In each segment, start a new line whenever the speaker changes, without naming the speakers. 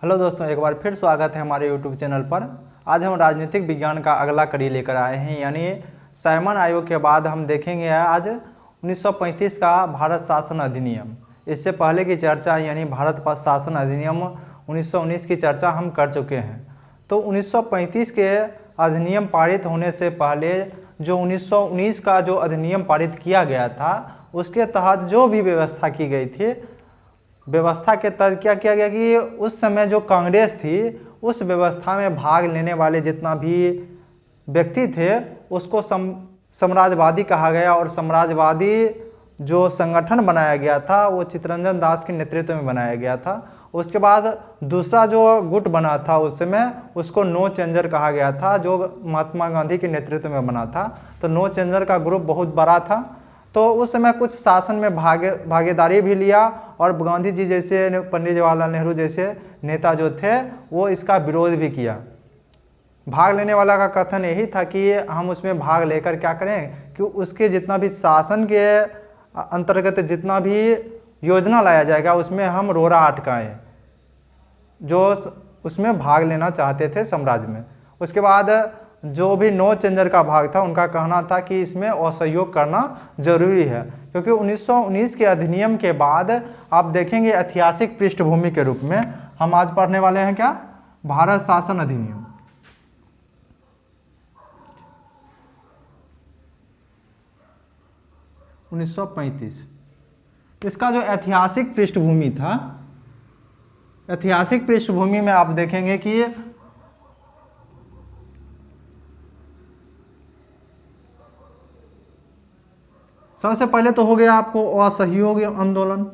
Hello दोस्तों, एक बार फिर स्वागत है हमारे यूट्यूब चैनल पर। आज हम राजनीतिक विज्ञान का अगला कड़ी लेकर आए हैं, यानी साइमन आयोग के बाद हम देखेंगे आज 1935 का भारत शासन अधिनियम। इससे पहले की चर्चा यानी भारत शासन अधिनियम 1919 की चर्चा हम कर चुके हैं। तो 1935 के अधिनियम पारित होने से पहले जो 1919 का जो अधिनियम पारित किया गया था, उसके तहत जो भी व्यवस्था की गई थी, व्यवस्था के तहत क्या किया गया कि उस समय जो कांग्रेस थी, उस व्यवस्था में भाग लेने वाले जितना भी व्यक्ति थे उसको साम्राज्यवादी कहा गया। और साम्राज्यवादी जो संगठन बनाया गया था वो चित्तरंजन दास के नेतृत्व में बनाया गया था। उसके बाद दूसरा जो गुट बना था उस समय, उसको नो चेंजर कहा गया था, जो महात्मा गांधी के नेतृत्व में बना था। तो नो चेंजर का ग्रुप बहुत बड़ा था। तो उस समय कुछ शासन में भागीदारी भी लिया, और गांधी जी जैसे, पंडित जवाहरलाल नेहरू जैसे नेता जो थे वो इसका विरोध भी किया। भाग लेने वाला का कथन यही था कि हम उसमें भाग लेकर क्या करें कि उसके जितना भी शासन के अंतर्गत जितना भी योजना लाया जाएगा उसमें हम रोड़ा अटकाएं, जो उसमें भाग लेना चाहते थे साम्राज्य में। उसके बाद जो भी नो चेंजर का भाग था, उनका कहना था कि इसमें असहयोग करना जरूरी है, क्योंकि 1919 के अधिनियम के बाद आप देखेंगे ऐतिहासिक पृष्ठभूमि के रूप में हम आज पढ़ने वाले हैं क्या, भारत शासन अधिनियम। इसका जो ऐतिहासिक पृष्ठभूमि था, ऐतिहासिक पृष्ठभूमि में आप देखेंगे कि सबसे पहले तो हो गया आपको असहयोग आंदोलन।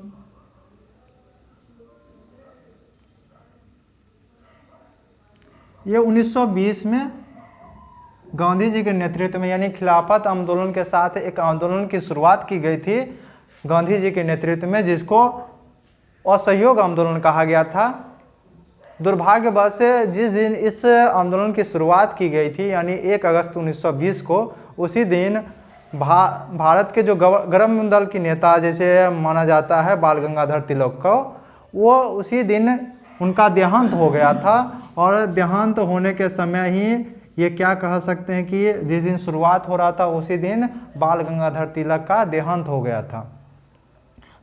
ये 1920 में गांधी जी के नेतृत्व में, यानी खिलाफत आंदोलन के साथ एक आंदोलन की शुरुआत की गई थी गांधी जी के नेतृत्व में, जिसको असहयोग आंदोलन कहा गया था। दुर्भाग्यवश जिस दिन इस आंदोलन की शुरुआत की गई थी, यानी 1 अगस्त 1920 को, उसी दिन भारत के जो गरम दल की नेता जैसे माना जाता है बाल गंगाधर तिलक को, वो उसी दिन उनका देहांत हो गया था। और देहांत होने के समय ही ये क्या कह सकते हैं कि जिस दिन शुरुआत हो रहा था उसी दिन बाल गंगाधर तिलक का देहांत हो गया था।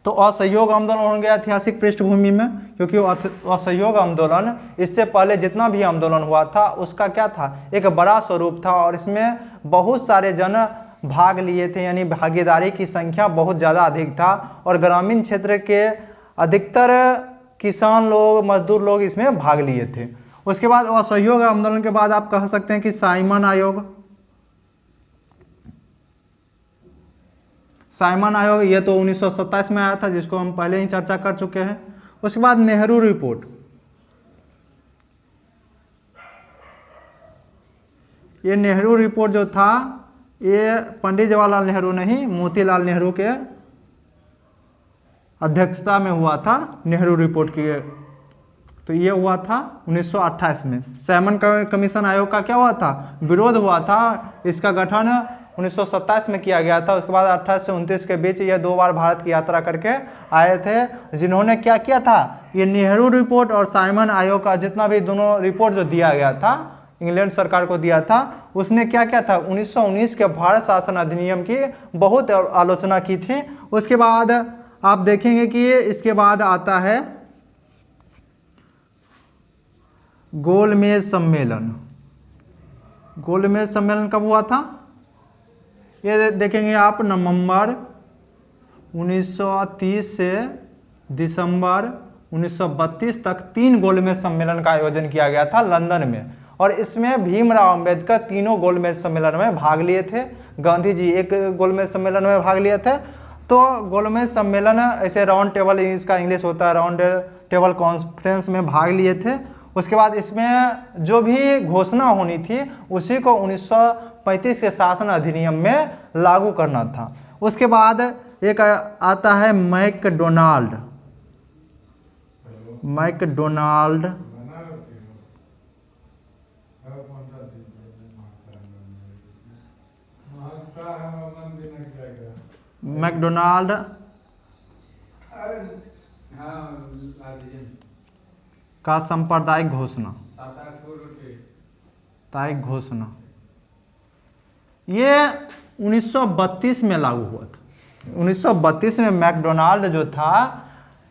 तो असहयोग आंदोलन हो गया ऐतिहासिक पृष्ठभूमि में, क्योंकि असहयोग आंदोलन इससे पहले जितना भी आंदोलन हुआ था उसका क्या था, एक बड़ा स्वरूप था, और इसमें बहुत सारे जन भाग लिए थे, यानी भागीदारी की संख्या बहुत ज़्यादा अधिक था। और ग्रामीण क्षेत्र के अधिकतर किसान लोग, मजदूर लोग इसमें भाग लिए थे। उसके बाद असहयोग आंदोलन के बाद आप कह सकते हैं कि साइमन आयोग। साइमन आयोग ये तो 1927 में आया था, जिसको हम पहले ही चर्चा कर चुके हैं। उसके बाद नेहरू रिपोर्ट। ये नेहरू रिपोर्ट जो था, ये पंडित जवाहरलाल नेहरू नहीं, मोतीलाल नेहरू के अध्यक्षता में हुआ था नेहरू रिपोर्ट की। तो ये हुआ था 1928 में। साइमन कमीशन आयोग का क्या हुआ था, विरोध हुआ था। इसका गठन 1927 में किया गया था। उसके बाद 28 से 29 के बीच ये 2 बार भारत की यात्रा करके आए थे, जिन्होंने क्या किया था, ये नेहरू रिपोर्ट और साइमन आयोग का जितना भी दोनों रिपोर्ट जो दिया गया था, इंग्लैंड सरकार को दिया था, उसने क्या किया था, 1919 के भारत शासन अधिनियम की बहुत आलोचना की थी। उसके बाद आप देखेंगे कि इसके बाद आता है गोलमेज सम्मेलन। गोलमेज सम्मेलन कब हुआ था, ये देखेंगे आप, नवंबर 1930 से दिसंबर 1932 तक 3 गोलमेज सम्मेलन का आयोजन किया गया था लंदन में। और इसमें भीमराव अंबेडकर तीनों गोलमेज सम्मेलन में भाग लिए थे। गांधी जी एक गोलमेज सम्मेलन में भाग लिए थे। तो गोलमेज सम्मेलन ऐसे राउंड टेबल, इसका इंग्लिश होता है राउंड टेबल कॉन्फ्रेंस, में भाग लिए थे। उसके बाद इसमें जो भी घोषणा होनी थी उसी को 1935 के शासन अधिनियम में लागू करना था। उसके बाद एक आता है मैकडोनाल्ड। का सांप्रदायिक घोषणा, साप्ताहिक घोषणा, ये 1932 में लागू हुआ था। 1932 में मैकडोनाल्ड जो था,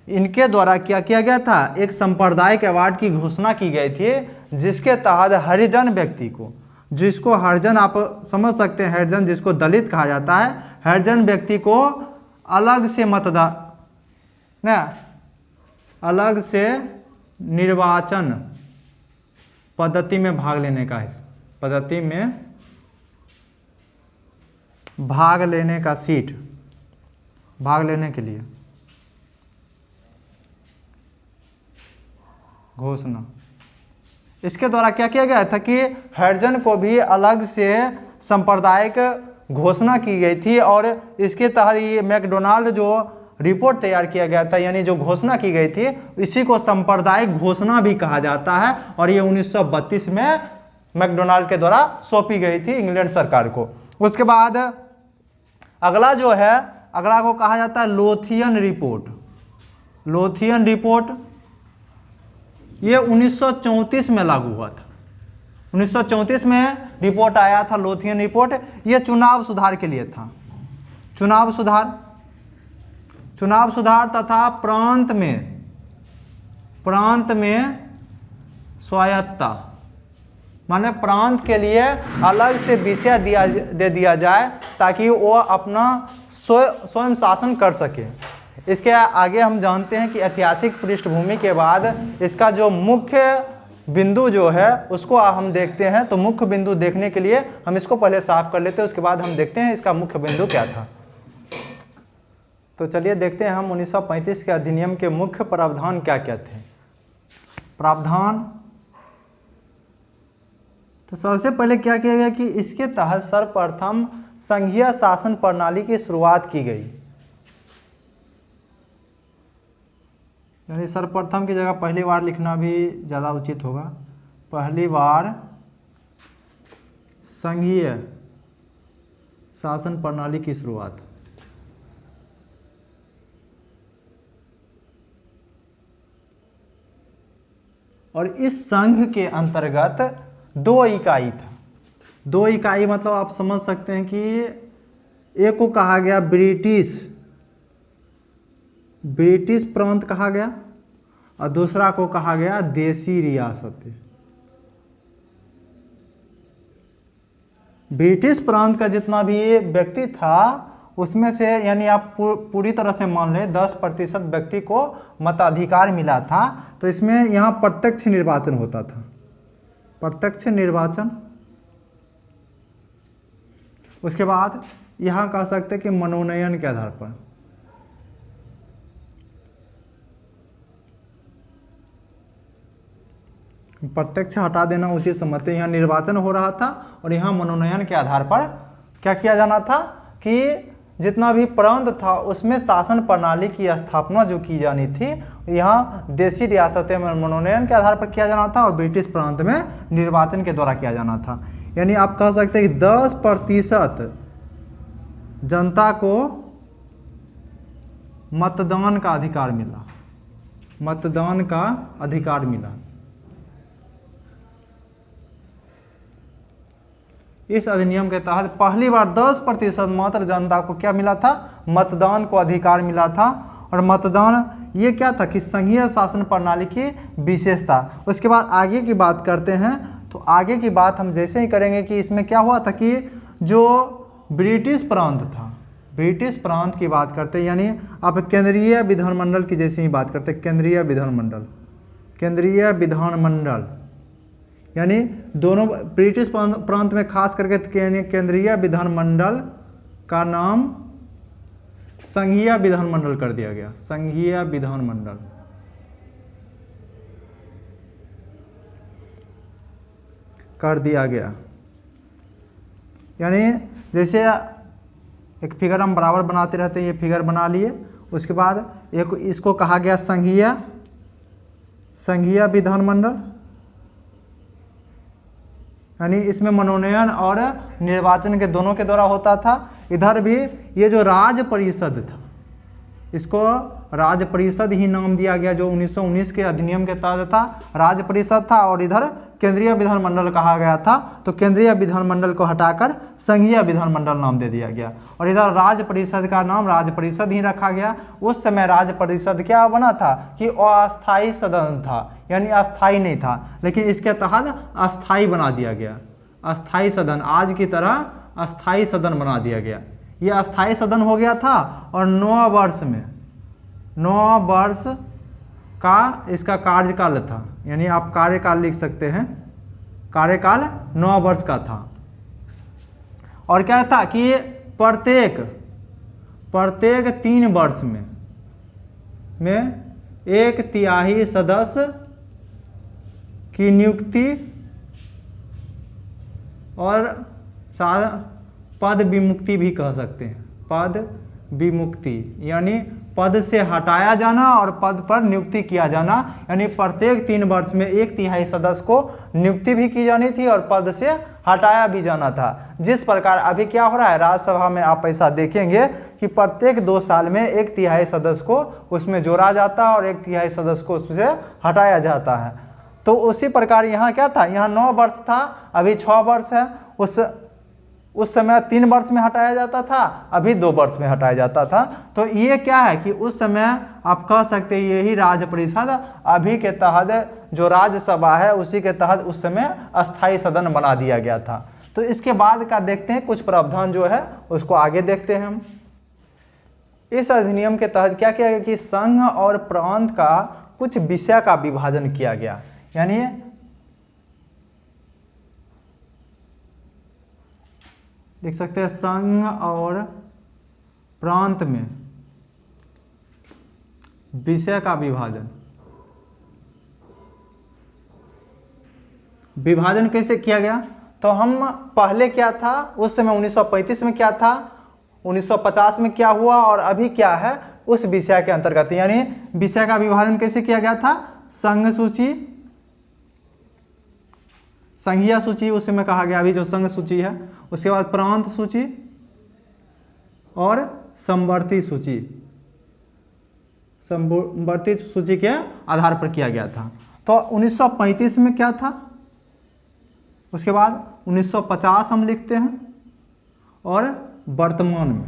इनके द्वारा क्या किया गया था, एक सांप्रदायिक अवार्ड की घोषणा की गई थी, जिसके तहत हरिजन व्यक्ति को, जिसको हरिजन आप समझ सकते हैं, हरिजन जिसको दलित कहा जाता है, हरिजन व्यक्ति को अलग से अलग से निर्वाचन पद्धति में भाग लेने का सीट भाग लेने के लिए घोषणा। इसके द्वारा क्या किया गया था कि हरिजन को भी अलग से सांप्रदायिक घोषणा की गई थी, और इसके तहत ये मैकडोनाल्ड जो रिपोर्ट तैयार किया गया था, यानी जो घोषणा की गई थी, इसी को सांप्रदायिक घोषणा भी कहा जाता है, और ये 1932 में मैकडोनाल्ड के द्वारा सौंपी गई थी इंग्लैंड सरकार को। उसके बाद अगला जो है, अगला को कहा जाता है लोथियन रिपोर्ट। लोथियन रिपोर्ट ये 1934 में लागू हुआ था। 1934 में रिपोर्ट आया था लोथियन रिपोर्ट। ये चुनाव सुधार के लिए था। चुनाव सुधार तथा प्रांत में स्वायत्तता, माने प्रांत के लिए अलग से विषय दे दिया जाए ताकि वो अपना स्वयं शासन कर सके। इसके आगे हम जानते हैं कि ऐतिहासिक पृष्ठभूमि के बाद इसका जो मुख्य बिंदु जो है उसको हम देखते हैं। तो मुख्य बिंदु देखने के लिए हम इसको पहले साफ कर लेते हैं, उसके बाद हम देखते हैं इसका मुख्य बिंदु क्या था। तो चलिए देखते हैं हम 1935 के अधिनियम के मुख्य प्रावधान क्या क्या थे। प्रावधान, तो सबसे पहले क्या किया गया कि इसके तहत सर्वप्रथम संघीय शासन प्रणाली की शुरुआत की गई। यानी सर्वप्रथम की जगह पहली बार लिखना भी ज़्यादा उचित होगा। पहली बार संघीय शासन प्रणाली की शुरुआत। और इस संघ के अंतर्गत 2 इकाई था। 2 इकाई मतलब आप समझ सकते हैं कि एक को कहा गया ब्रिटिश प्रांत कहा गया, और दूसरा को कहा गया देसी रियासतें। ब्रिटिश प्रांत का जितना भी व्यक्ति था उसमें से, यानी आप पूरी तरह से मान लें 10% व्यक्ति को मताधिकार मिला था। तो इसमें यहाँ प्रत्यक्ष निर्वाचन होता था। प्रत्यक्ष निर्वाचन। उसके बाद यहाँ कह सकते हैं कि मनोनयन के आधार पर। प्रत्यक्ष हटा देना उचित समझते हैं। यहाँ निर्वाचन हो रहा था और यहाँ मनोनयन के आधार पर क्या किया जाना था कि जितना भी प्रांत था उसमें शासन प्रणाली की स्थापना जो की जानी थी, यहाँ देसी रियासतें में मनोनयन के आधार पर किया जाना था और ब्रिटिश प्रांत में निर्वाचन के द्वारा किया जाना था। यानी आप कह सकते हैं कि 10% जनता को मतदान का अधिकार मिला। मतदान का अधिकार मिला। इस अधिनियम के तहत पहली बार 10% मात्र जनता को क्या मिला था? मतदान को अधिकार मिला था। और मतदान ये क्या था कि संघीय शासन प्रणाली की विशेषता। उसके बाद आगे की बात करते हैं। तो आगे की बात हम जैसे ही करेंगे कि इसमें क्या हुआ था कि जो ब्रिटिश प्रांत था, ब्रिटिश प्रांत की बात करते हैं, यानी आप केंद्रीय विधानमंडल की जैसे ही बात करते हैं, केंद्रीय विधानमंडल यानी दोनों ब्रिटिश प्रांत में खास करके केंद्रीय विधानमंडल का नाम संघीय विधानमंडल कर दिया गया। संघीय विधानमंडल कर दिया गया। यानी जैसे एक फिगर हम बराबर बनाते रहते हैं, ये फिगर बना लिए। उसके बाद एक इसको कहा गया संघीय विधानमंडल, यानी इसमें मनोनयन और निर्वाचन के दोनों के द्वारा होता था। इधर भी ये जो राज्य परिषद था, इसको राज्य परिषद ही नाम दिया गया, जो 1919 के अधिनियम के तहत था राज्य परिषद था, और इधर केंद्रीय विधानमंडल कहा गया था, तो केंद्रीय विधानमंडल को हटाकर संघीय विधानमंडल नाम दे दिया गया, और इधर राज्य परिषद का नाम राज्य परिषद ही रखा गया। उस समय राज्य परिषद क्या बना था कि अस्थायी सदन था, यानी अस्थायी नहीं था, लेकिन इसके तहत अस्थायी बना दिया गया, अस्थायी सदन, आज की तरह अस्थायी सदन बना दिया गया। यह अस्थायी सदन हो गया था, और 9 वर्ष में 9 वर्ष का इसका कार्यकाल था, यानी आप कार्यकाल लिख सकते हैं, कार्यकाल 9 वर्ष का था। और क्या था कि प्रत्येक 3 वर्ष में 1/3 सदस्य की नियुक्ति और पद विमुक्ति भी कह सकते हैं, पद विमुक्ति यानी पद से हटाया जाना और पद पर नियुक्ति किया जाना, यानी प्रत्येक 3 वर्ष में 1/3 सदस्य को नियुक्ति भी की जानी थी और पद से हटाया भी जाना था। जिस प्रकार अभी क्या हो रहा है राज्यसभा में, आप ऐसा देखेंगे कि प्रत्येक 2 साल में 1/3 सदस्य को उसमें जोड़ा जाता है और 1/3 सदस्य को उससे हटाया जाता है। तो उसी प्रकार यहाँ क्या था, यहाँ 9 वर्ष था, अभी 6 वर्ष है। उस समय 3 वर्ष में हटाया जाता था, अभी 2 वर्ष में हटाया जाता था। तो ये क्या है कि उस समय आप कह सकते हैं यही राज्य परिषद अभी के तहत जो राज्यसभा है उसी के तहत उस समय अस्थायी सदन बना दिया गया था। तो इसके बाद का देखते हैं कुछ प्रावधान जो है उसको आगे देखते हैं हम। इस अधिनियम के तहत क्या किया गया कि संघ और प्रांत का कुछ विषय का विभाजन किया गया, यानी लिख सकते हैं संघ और प्रांत में विषय का विभाजन। विभाजन कैसे किया गया, तो हम पहले क्या था उस समय 1935 में क्या था, 1950 में क्या हुआ और अभी क्या है उस विषय के अंतर्गत, यानी विषय का विभाजन कैसे किया गया था, संघ सूची, संघीय सूची उस समय कहा गया, अभी जो संघ सूची है, उसके बाद प्रांत सूची और समवर्ती सूची, समवर्ती सूची के आधार पर किया गया था। तो 1935 में क्या था, उसके बाद 1950 हम लिखते हैं, और वर्तमान में,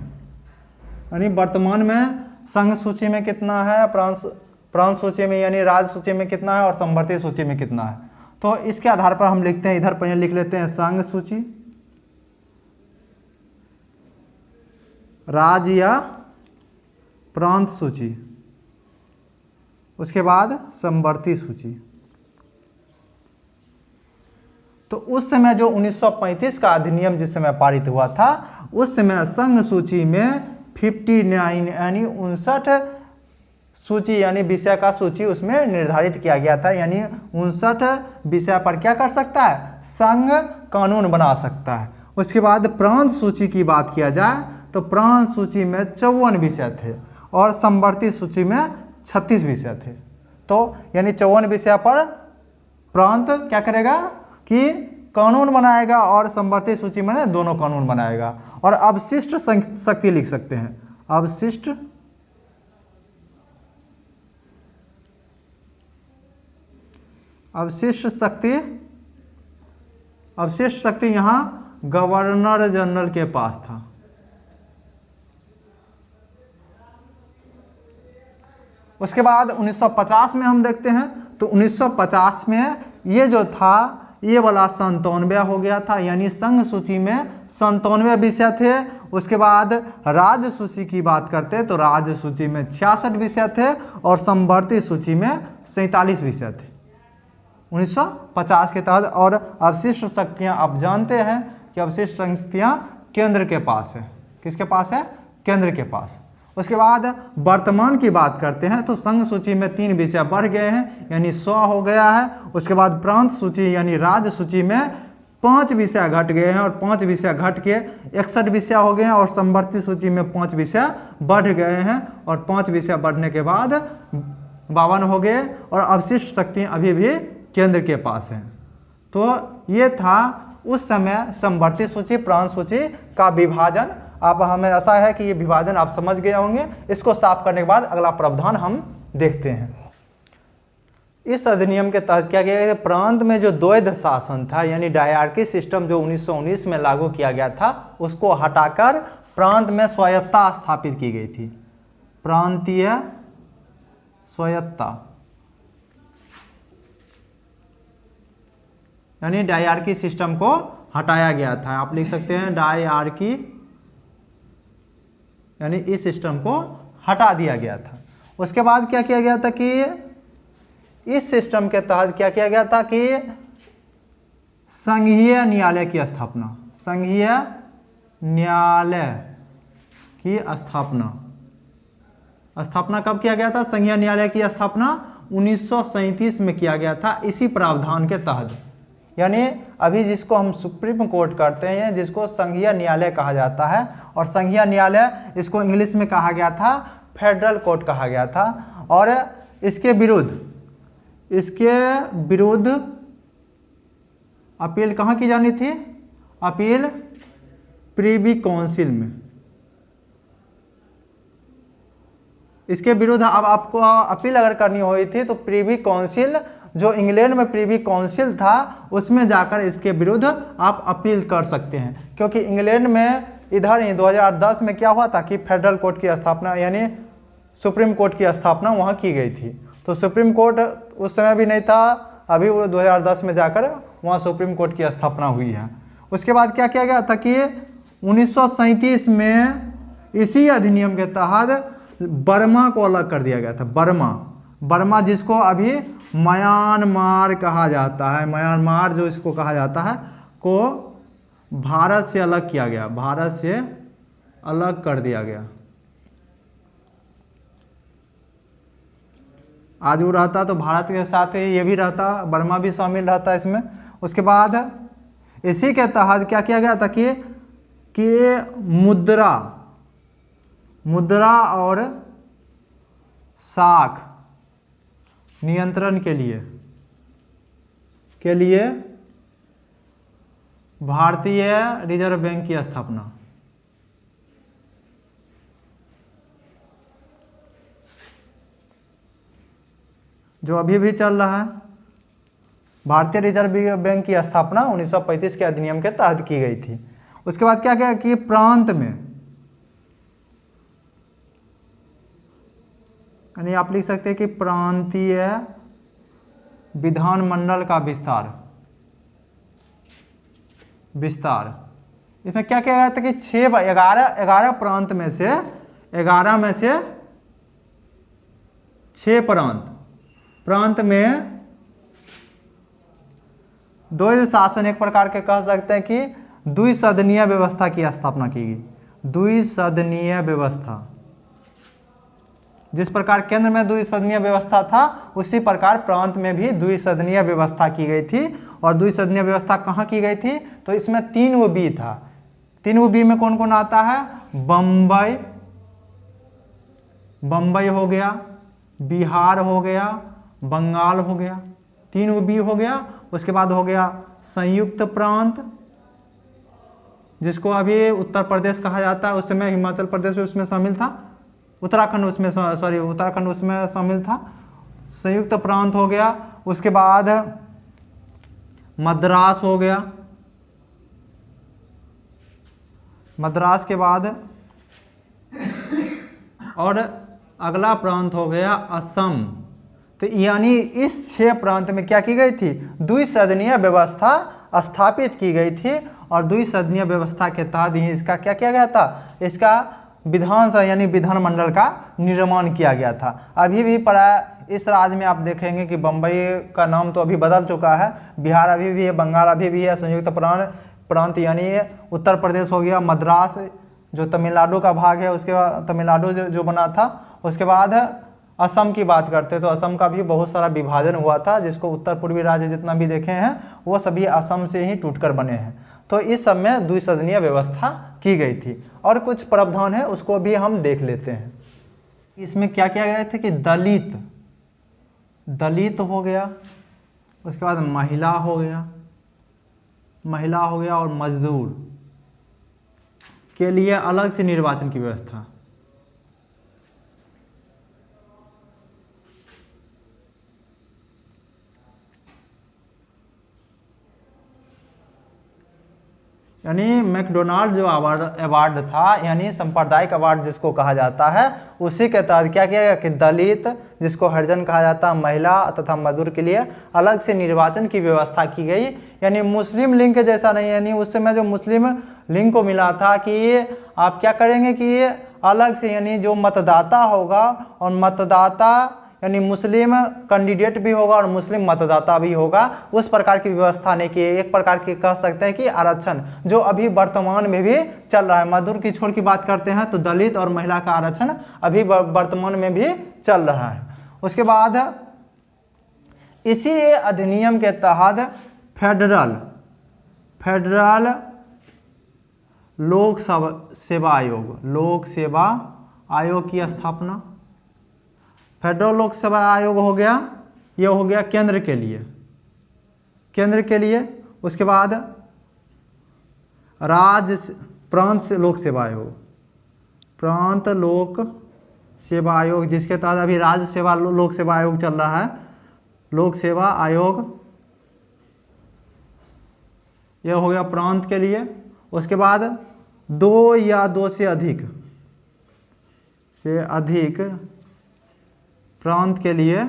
यानी वर्तमान में संघ सूची में कितना है, प्रांत सूची में यानी राज्य सूची में कितना है और समवर्ती सूची में कितना है। तो इसके आधार पर हम लिखते हैं, इधर पर लिख लेते हैं संघ सूची, राज्य या प्रांत सूची, उसके बाद समवर्ती सूची। तो उस समय जो 1935 का अधिनियम जिस समय पारित हुआ था उस समय संघ सूची में 59 यानी 59 सूची यानी विषय का सूची उसमें निर्धारित किया गया था, यानी 59 विषय पर क्या कर सकता है, संघ कानून बना सकता है। उसके बाद प्रांत सूची की बात किया जाए तो प्रांत सूची में 54 विषय थे और समवर्ती सूची में 36 विषय थे। तो यानी 54 विषय पर प्रांत क्या करेगा कि कानून बनाएगा और समवर्ती सूची में दोनों कानून बनाएगा। और अवशिष्ट शक्ति लिख सकते हैं, अवशिष्ट शक्ति यहाँ गवर्नर जनरल के पास था। उसके बाद 1950 में हम देखते हैं तो 1950 में ये जो था ये वाला 97 हो गया था, यानी संघ सूची में 97 विषय थे। उसके बाद राज्य सूची की बात करते तो राज्य सूची में 66 विषय थे और समवर्ती सूची में 47 विषय थे 1950 के तहत। और अवशिष्ट शक्तियाँ आप जानते हैं कि अवशिष्ट शक्तियाँ केंद्र के पास है, किसके पास है, केंद्र के पास। उसके बाद वर्तमान की बात करते हैं तो संघ सूची में 3 विषय बढ़ गए हैं, यानी 100 हो गया है। उसके बाद प्रांत सूची यानी राज्य सूची में 5 विषय घट गए हैं और 5 विषय घट के 61 विषय हो गए हैं और समवर्ती सूची में 5 विषय बढ़ गए हैं और 5 विषय बढ़ने के बाद 52 हो गए और अवशिष्ट शक्ति अभी भी केंद्र के पास है। तो ये था उस समय समवर्ती सूची प्रांत सूची का विभाजन। आप हमें आशा है कि ये विभाजन आप समझ गए होंगे। इसको साफ करने के बाद अगला प्रावधान हम देखते हैं। इस अधिनियम के तहत क्या किया गया, प्रांत में जो द्वैध शासन था यानी डायरकी सिस्टम जो 1919 में लागू किया गया था, उसको हटाकर प्रांत में स्वायत्तता स्थापित की गई थी। प्रांतीय स्वायत्तता यानी डायरकी सिस्टम को हटाया गया था। आप लिख सकते हैं डायरकी यानी इस सिस्टम को हटा दिया गया था। उसके बाद क्या किया गया था कि इस सिस्टम के तहत क्या किया गया था कि संघीय न्यायालय की स्थापना, संघीय न्यायालय की स्थापना कब किया गया था? संघीय न्यायालय की स्थापना 1937 में किया गया था इसी प्रावधान के तहत। यानी अभी जिसको हम सुप्रीम कोर्ट करते हैं, जिसको संघीय न्यायालय कहा जाता है, और संघीय न्यायालय इसको इंग्लिश में कहा गया था फेडरल कोर्ट कहा गया था। और इसके विरुद्ध अपील कहाँ की जानी थी? अपील प्रीवी काउंसिल में। इसके विरुद्ध अब आपको अपील अगर करनी हुई थी तो प्रीवी काउंसिल, जो इंग्लैंड में प्रीवी काउंसिल था, उसमें जाकर इसके विरुद्ध आप अपील कर सकते हैं। क्योंकि इंग्लैंड में इधर ही 2010 में क्या हुआ था कि फेडरल कोर्ट की स्थापना यानी सुप्रीम कोर्ट की स्थापना वहाँ की गई थी। तो सुप्रीम कोर्ट उस समय भी नहीं था, अभी वो 2010 में जाकर वहाँ सुप्रीम कोर्ट की स्थापना हुई है। उसके बाद क्या किया गया था कि 1937 में इसी अधिनियम के तहत बर्मा को अलग कर दिया गया था। बर्मा जिसको अभी म्यांमार कहा जाता है, म्यांमार जो इसको कहा जाता है, को भारत से अलग किया गया, भारत से अलग कर दिया गया। आज वो रहता तो भारत के साथ ये भी रहता, बर्मा भी शामिल रहता इसमें। उसके बाद इसी के तहत क्या किया गया था कि मुद्रा और साख नियंत्रण के लिए भारतीय रिजर्व बैंक की स्थापना। जो अभी भी चल रहा है, भारतीय रिजर्व बैंक की स्थापना 1935 के अधिनियम के तहत की गई थी। उसके बाद क्या किया कि प्रांत में यानी आप लिख सकते हैं कि प्रांतीय विधानमंडल का विस्तार। इसमें क्या किया गया था कि 11 प्रांत में से 6 प्रांत में द्वैध शासन एक प्रकार के कह सकते हैं कि द्विसदनीय व्यवस्था की स्थापना की गई। द्विसदनीय व्यवस्था, जिस प्रकार केंद्र में द्विसदनीय व्यवस्था था, उसी प्रकार प्रांत में भी द्विसदनीय व्यवस्था की गई थी। और द्विसदनीय व्यवस्था कहाँ की गई थी? तो इसमें 3 वो बी था। 3 वो बी में कौन कौन आता है? बम्बई हो गया, बिहार हो गया, बंगाल हो गया, 3 वो बी हो गया। उसके बाद हो गया संयुक्त प्रांत, जिसको अभी उत्तर प्रदेश कहा जाता है, उस समय हिमाचल प्रदेश भी उसमें शामिल था, उत्तराखंड उसमें शामिल था। संयुक्त प्रांत हो गया। उसके बाद मद्रास हो गया, मद्रास के बाद और अगला प्रांत हो गया असम। तो यानी इस 6 प्रांत में क्या की गई थी? द्विसदनीय व्यवस्था स्थापित की गई थी। और द्विसदनीय व्यवस्था के तहत ही इसका क्या किया गया था? इसका विधानसभा यानी विधानमंडल का निर्माण किया गया था। अभी भी प्राय इस राज्य में आप देखेंगे कि बम्बई का नाम तो अभी बदल चुका है, बिहार अभी भी है, बंगाल अभी भी है, संयुक्त प्रांत यानी उत्तर प्रदेश हो गया, मद्रास जो तमिलनाडु का भाग है, उसके बाद तमिलनाडु जो बना था। उसके बाद असम की बात करते तो असम का भी बहुत सारा विभाजन हुआ था, जिसको उत्तर पूर्वी राज्य जितना भी देखे हैं वो सभी असम से ही टूटकर बने हैं। तो इस सब में द्विसदनीय व्यवस्था की गई थी। और कुछ प्रावधान है उसको भी हम देख लेते हैं। इसमें क्या किया गया था कि दलित हो गया, उसके बाद महिला हो गया और मजदूर के लिए अलग से निर्वाचन की व्यवस्था। यानी मैकडोनाल्ड जो अवार्ड था, यानी सांप्रदायिक अवार्ड जिसको कहा जाता है, उसी के तहत क्या किया गया कि दलित, जिसको हरिजन कहा जाता है, महिला तथा मजदूर के लिए अलग से निर्वाचन की व्यवस्था की गई। यानी मुस्लिम लीग के जैसा नहीं, यानी उस समय जो मुस्लिम लीग को मिला था कि ये आप क्या करेंगे कि ये अलग से, यानी जो मतदाता होगा और मतदाता यानी मुस्लिम कैंडिडेट भी होगा और मुस्लिम मतदाता भी होगा, उस प्रकार की व्यवस्था नहीं की। एक प्रकार की कह सकते हैं कि आरक्षण जो अभी वर्तमान में भी चल रहा है। मजदूर की छोड़ की बात करते हैं तो दलित और महिला का आरक्षण अभी वर्तमान में भी चल रहा है। उसके बाद इसी अधिनियम के तहत फेडरल लोक सेवा आयोग की स्थापना। फेडरल लोक सेवा आयोग हो गया, ये हो गया केंद्र के लिए। उसके बाद प्रांत लोक सेवा आयोग, जिसके तहत अभी राज्य सेवा लोक सेवा आयोग चल रहा है, लोक सेवा आयोग, यह हो गया प्रांत के लिए। उसके बाद 2 या 2 से अधिक प्रांत के लिए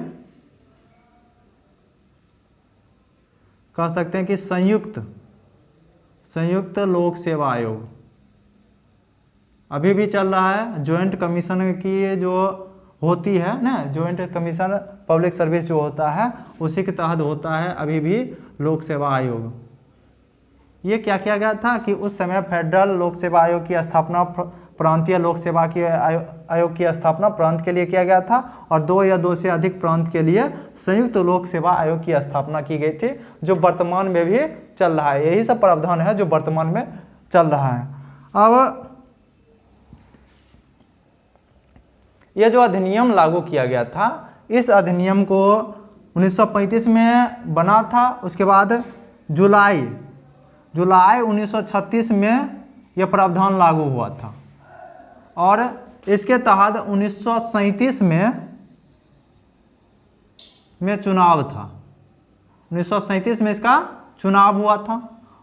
कह सकते हैं कि संयुक्त लोक सेवा आयोग अभी भी चल रहा है। ज्वाइंट कमीशन की जो होती है ना, ज्वाइंट कमीशन पब्लिक सर्विस जो होता है, उसी के तहत होता है अभी भी लोक सेवा आयोग। ये क्या किया गया था कि उस समय फेडरल लोक सेवा आयोग की स्थापना, प्रांतीय लोक सेवा की आयोग की स्थापना प्रांत के लिए किया गया था, और 2 या 2 से अधिक प्रांत के लिए संयुक्त लोक सेवा आयोग की स्थापना की गई थी, जो वर्तमान में भी चल रहा है। यही सब प्रावधान है जो वर्तमान में चल रहा है। अब यह जो अधिनियम लागू किया गया था, इस अधिनियम को 1935 में बना था। उसके बाद जुलाई 1936 में यह प्रावधान लागू हुआ था, और इसके तहत 1937 में चुनाव था। 1937 में इसका चुनाव हुआ था,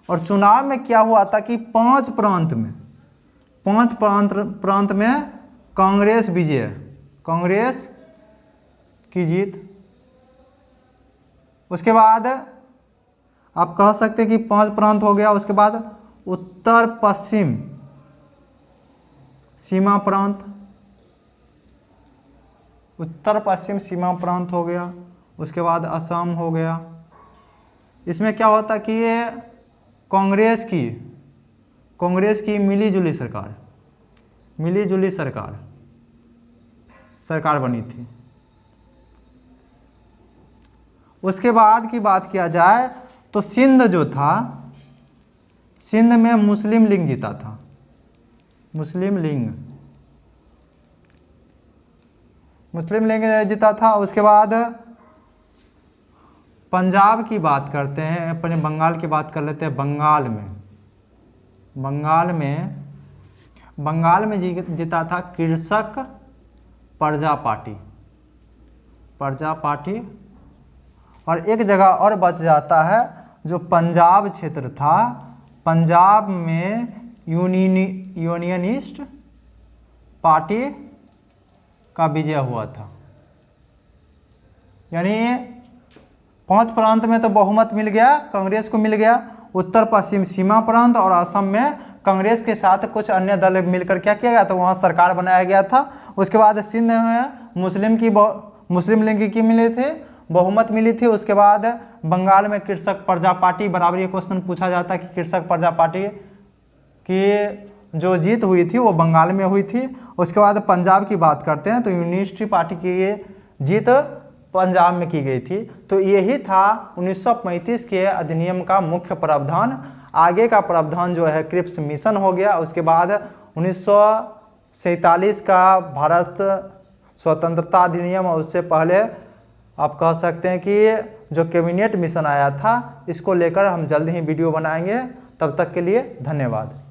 और चुनाव में क्या हुआ था कि 5 प्रांत में कांग्रेस की जीत। उसके बाद आप कह सकते हैं कि 5 प्रांत हो गया। उसके बाद उत्तर पश्चिम सीमा प्रांत हो गया। उसके बाद असम हो गया। इसमें क्या होता कि ये कांग्रेस की मिलीजुली सरकार बनी थी। उसके बाद की बात किया जाए तो सिंध जो था, सिंध में मुस्लिम लीग जीता था। मुस्लिम लीग जीता था। उसके बाद पंजाब की बात करते हैं, अपने बंगाल की बात कर लेते हैं। बंगाल में जीता था कृषक प्रजा पार्टी। और एक जगह और बच जाता है, जो पंजाब क्षेत्र था, पंजाब में यूनियनिस्ट पार्टी का विजय हुआ था। यानी 5 प्रांत में तो बहुमत मिल गया, कांग्रेस को मिल गया। उत्तर पश्चिम सीमा प्रांत और असम में कांग्रेस के साथ कुछ अन्य दल मिलकर क्या किया गया था, वहाँ सरकार बनाया गया था। उसके बाद सिंध में मुस्लिम लीग की मिले थे, बहुमत मिली थी। उसके बाद बंगाल में कृषक प्रजा पार्टी, बराबर ये क्वेश्चन पूछा जाता है कि कृषक प्रजा पार्टी की जो जीत हुई थी वो बंगाल में हुई थी। उसके बाद पंजाब की बात करते हैं तो यूनियनिस्ट पार्टी की जीत पंजाब में की गई थी। तो यही था 1935 के अधिनियम का मुख्य प्रावधान। आगे का प्रावधान जो है क्रिप्स मिशन हो गया। उसके बाद 1947 का भारत स्वतंत्रता अधिनियम, और उससे पहले आप कह सकते हैं कि जो कैबिनेट मिशन आया था, इसको लेकर हम जल्द ही वीडियो बनाएंगे। तब तक के लिए धन्यवाद।